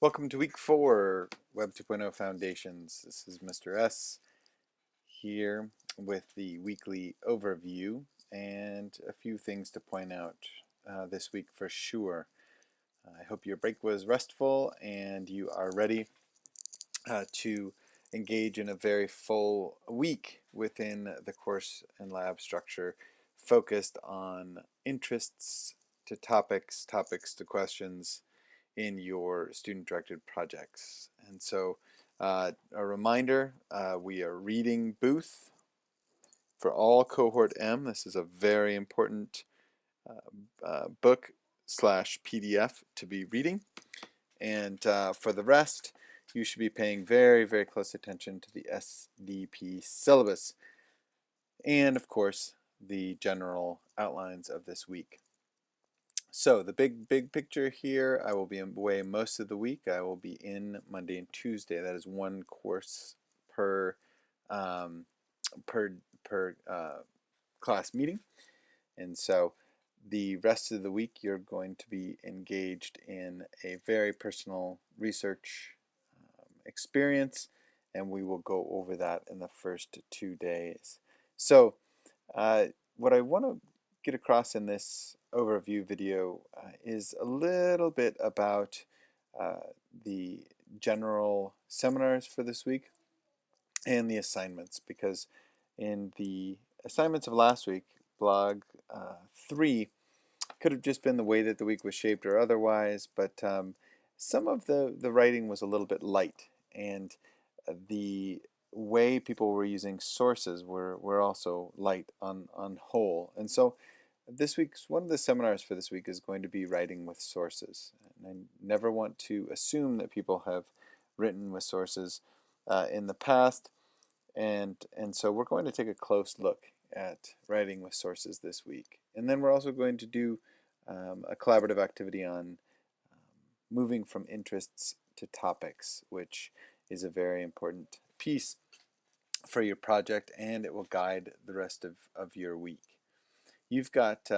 Welcome to week 4, Web 2.0 Foundations. This is Mr. S here with the weekly overview and a few things to point out this week for sure. I hope your break was restful and you are ready to engage in a very full week within the course and lab structure focused on interests to topics, topics to questions in your student-directed projects. And so a reminder, we are reading Booth for all Cohort M. This is a very important book slash PDF to be reading. And for the rest, you should be paying very, very close attention to the SDP syllabus and, of course, the general outlines of this week. So the big picture here, I will be away most of the week. I will be in Monday and Tuesday. That is one course per class meeting. And so the rest of the week you're going to be engaged in a very personal research experience, and we will go over that in the first 2 days. So what I want to get across in this overview video is a little bit about the general seminars for this week and the assignments, because in the assignments of last week, blog 3 could have just been the way that the week was shaped or otherwise, but some of the writing was a little bit light, and the way people were using sources were also light on whole. And so this week's one of the seminars for this week is going to be writing with sources. And I never want to assume that people have written with sources in the past, and so we're going to take a close look at writing with sources this week. And then we're also going to do a collaborative activity on moving from interests to topics, which is a very important piece for your project, and it will guide the rest of your week. You've got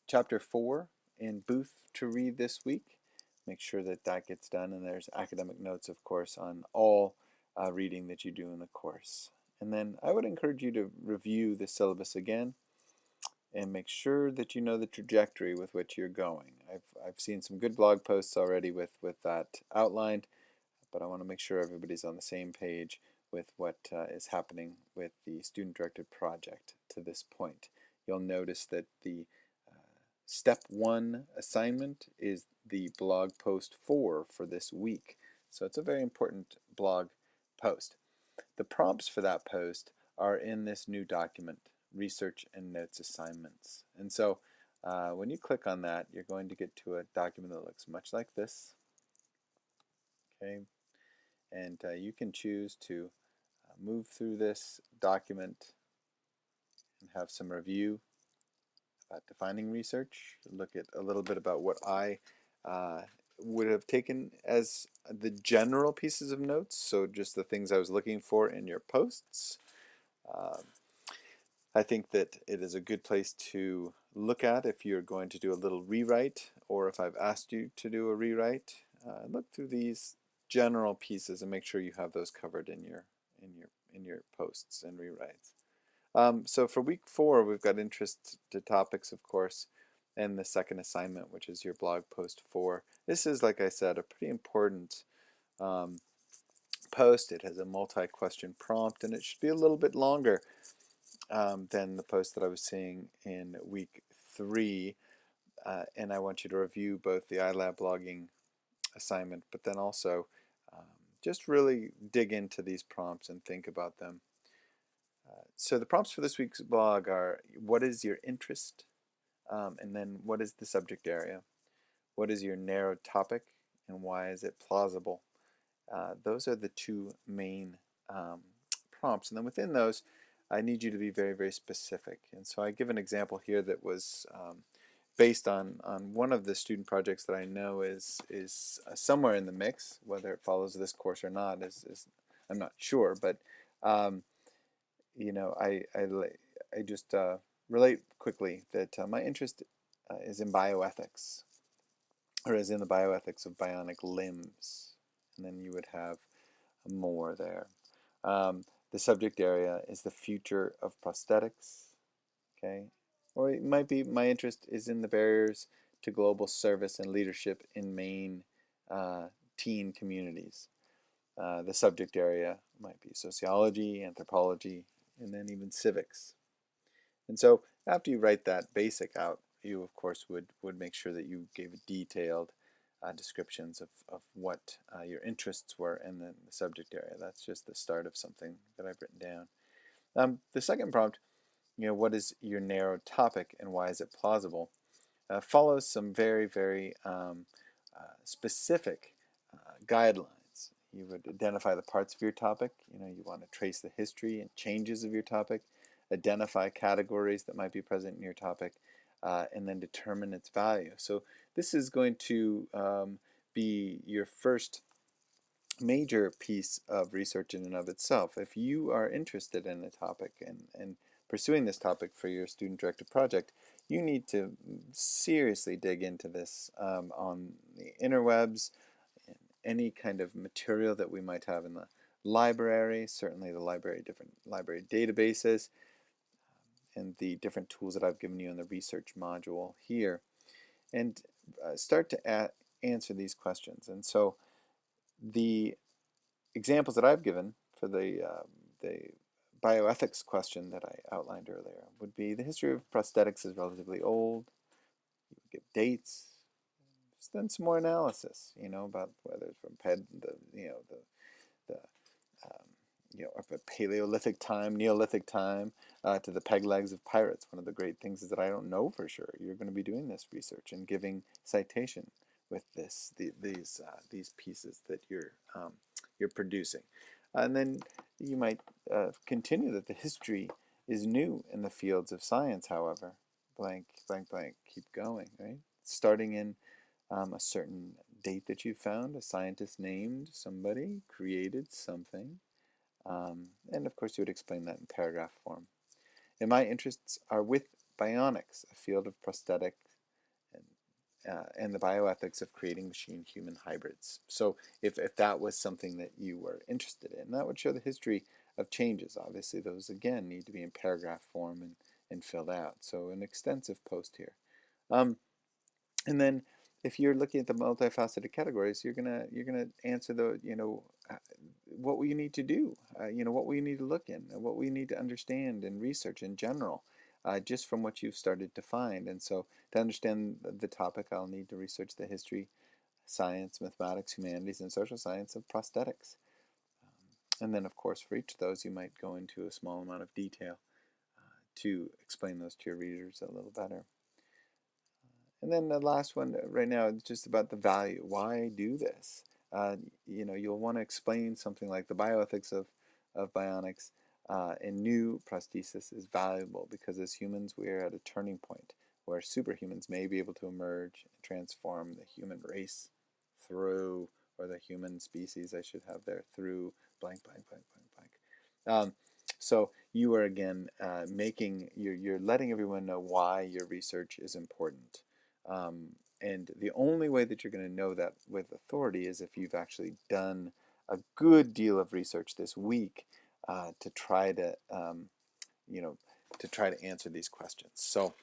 chapter 4 in Booth to read this week. Make sure that that gets done, and there's academic notes, of course, on all reading that you do in the course. And then I would encourage you to review the syllabus again and make sure that you know the trajectory with which you're going. I've seen some good blog posts already with that outlined, but I want to make sure everybody's on the same page with what is happening with the student-directed project to this point. You'll notice that the step 1 assignment is the blog post 4 for this week. So it's a very important blog post. The prompts for that post are in this new document, Research and Notes Assignments. And so when you click on that, you're going to get to a document that looks much like this. Okay, and you can choose to move through this document and have some review about defining research, look at a little bit about what I would have taken as the general pieces of notes, so just the things I was looking for in your posts. I think that it is a good place to look at if you're going to do a little rewrite, or if I've asked you to do a rewrite. Look through these general pieces and make sure you have those covered in your posts and rewrites. So for week 4, we've got interest to topics, of course, and the second assignment, which is your blog post 4. This is, like I said, a pretty important post. It has a multi-question prompt, and it should be a little bit longer than the post that I was seeing in week 3. And I want you to review both the iLab blogging assignment, but then also just really dig into these prompts and think about them. So the prompts for this week's blog are: what is your interest? And then what is the subject area? What is your narrowed topic? And why is it plausible? Those are the 2 main prompts. And then within those, I need you to be very, very specific. And so I give an example here that was based on one of the student projects that I know is somewhere in the mix. Whether it follows this course or not is I'm not sure, but you know, I just relate quickly that my interest is in bioethics, or is in the bioethics of bionic limbs. and then you would have more there. The subject area is the future of prosthetics, okay? Or it might be my interest is in the barriers to global service and leadership in Maine teen communities. The subject area might be sociology, anthropology, and then even civics. And so after you write that basic out, you of course would make sure that you gave detailed descriptions of what your interests were in the subject area. That's just the start of something that I've written down. The second prompt, what is your narrow topic and why is it plausible, follows some very, very specific guidelines. You would identify the parts of your topic. You want to trace the history and changes of your topic, identify categories that might be present in your topic, and then determine its value. So this is going to be your first major piece of research in and of itself. If you are interested in a topic and pursuing this topic for your student-directed project, you need to seriously dig into this on the interwebs, and any kind of material that we might have in the library, certainly the different library databases, and the different tools that I've given you in the research module here, and start to answer these questions. And so the examples that I've given for the bioethics question that I outlined earlier would be the history of prosthetics is relatively old. You would give dates, just then some more analysis, about whether it's from a Paleolithic time, Neolithic time, to the peg legs of pirates. One of the great things is that I don't know for sure. You're going to be doing this research and giving citation with these pieces that you're producing. And then you might continue that the history is new in the fields of science, however. Blank, blank, blank, keep going, right? Starting in a certain date that you found, a scientist named somebody, created something, and of course you would explain that in paragraph form. And my interests are with bionics, a field of prosthetic and the bioethics of creating machine-human hybrids. So if that was something that you were interested in, that would show the history of changes. Obviously those again need to be in paragraph form and filled out. So an extensive post here. And then if you're looking at the multifaceted categories, you're gonna answer the what will you need to do, what will you need to look in, what will you need to understand and research in general, just from what you've started to find. And so to understand the topic, I'll need to research the history, science, mathematics, humanities, and social science of prosthetics. And then, of course, for each of those, you might go into a small amount of detail to explain those to your readers a little better. And then the last one right now is just about the value. Why do this? You'll want to explain something like the bioethics of bionics and new prosthesis is valuable because as humans we are at a turning point where superhumans may be able to emerge and transform the human race through, or the human species I should have there, through blank, blank, blank, blank, blank. So you are again you're letting everyone know why your research is important. And the only way that you're going to know that with authority is if you've actually done a good deal of research this week to try to answer these questions. So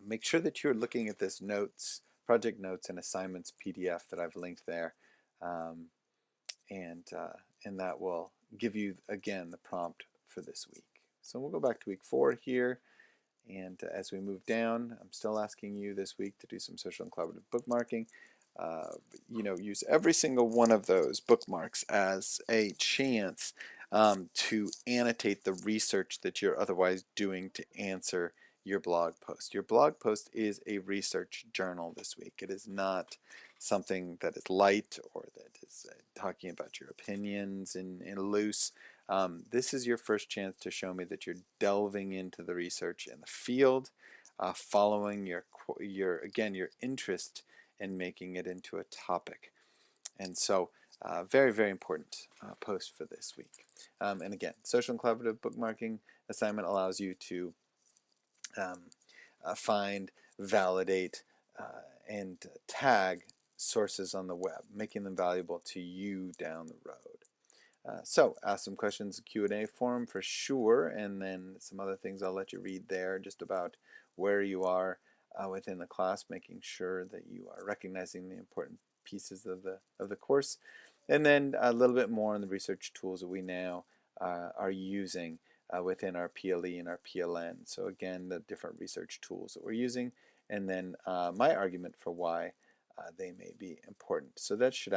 make sure that you're looking at this project notes and assignments PDF that I've linked there, and that will give you again the prompt for this week. So we'll go back to week 4 here. And as we move down, I'm still asking you this week to do some social and collaborative bookmarking. Use every single one of those bookmarks as a chance to annotate the research that you're otherwise doing to answer your blog post. Your blog post is a research journal this week. It is not something that is light or that is talking about your opinions in loose. This is your first chance to show me that you're delving into the research in the field, following your interest in making it into a topic. And so very, very important post for this week. And again, social and collaborative bookmarking assignment allows you to find, validate, and tag sources on the web, making them valuable to you down the road. So ask some questions in the Q&A forum for sure, and then some other things I'll let you read there just about where you are within the class, making sure that you are recognizing the important pieces of the course, and then a little bit more on the research tools that we now are using within our PLE and our PLN. So again, the different research tools that we're using, and then my argument for why they may be important. So that should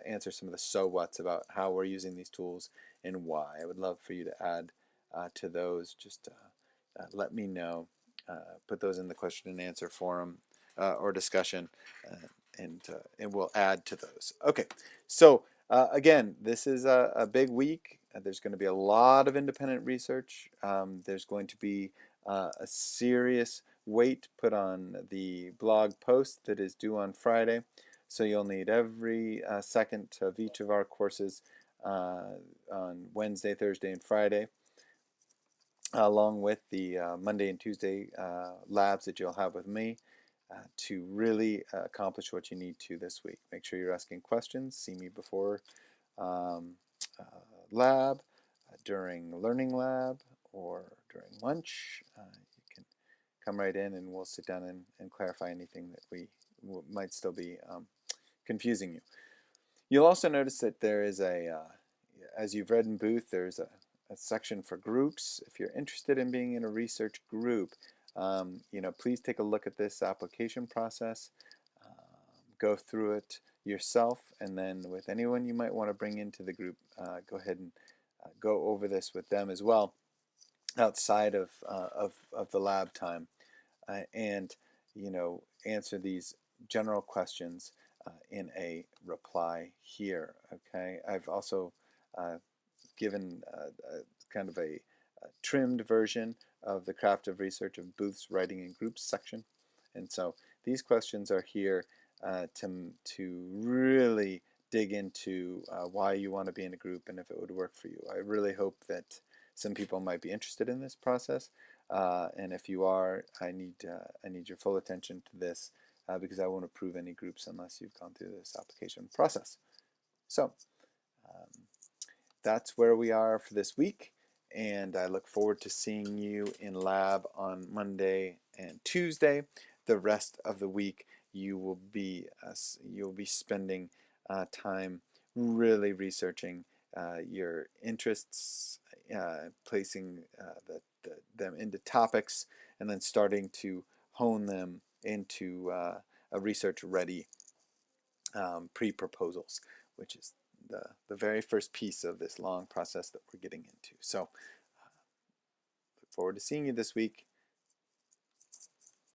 answer some of the so whats about how we're using these tools and why. I would love for you to add to those. Just let me know. Put those in the question and answer forum or discussion, and we'll add to those. Okay, so again, this is a big week. There's going to be a lot of independent research. There's going to be a serious weight put on the blog post that is due on Friday. So you'll need every second of each of our courses on Wednesday, Thursday, and Friday, along with the Monday and Tuesday labs that you'll have with me to really accomplish what you need to this week. Make sure you're asking questions. See me before lab, during learning lab, or during lunch. You can come right in and we'll sit down and clarify anything that we might still be confusing you. You'll also notice that there is as you've read in Booth, there's a section for groups. If you're interested in being in a research group, please take a look at this application process, go through it yourself, and then with anyone you might want to bring into the group, go ahead and go over this with them as well outside of the lab time, and answer these general questions in a reply here. Okay, I've also given kind of a trimmed version of the Craft of Research of Booth's Writing in Groups section, and so these questions are here to really dig into why you want to be in a group and if it would work for you. I really hope that some people might be interested in this process, and if you are, I need your full attention to this because I won't approve any groups unless you've gone through this application process. So that's where we are for this week, and I look forward to seeing you in lab on Monday and Tuesday. The rest of the week you'll be spending time really researching your interests, placing them into topics, and then starting to hone them into a research-ready pre-proposals, which is the very first piece of this long process that we're getting into. So look forward to seeing you this week.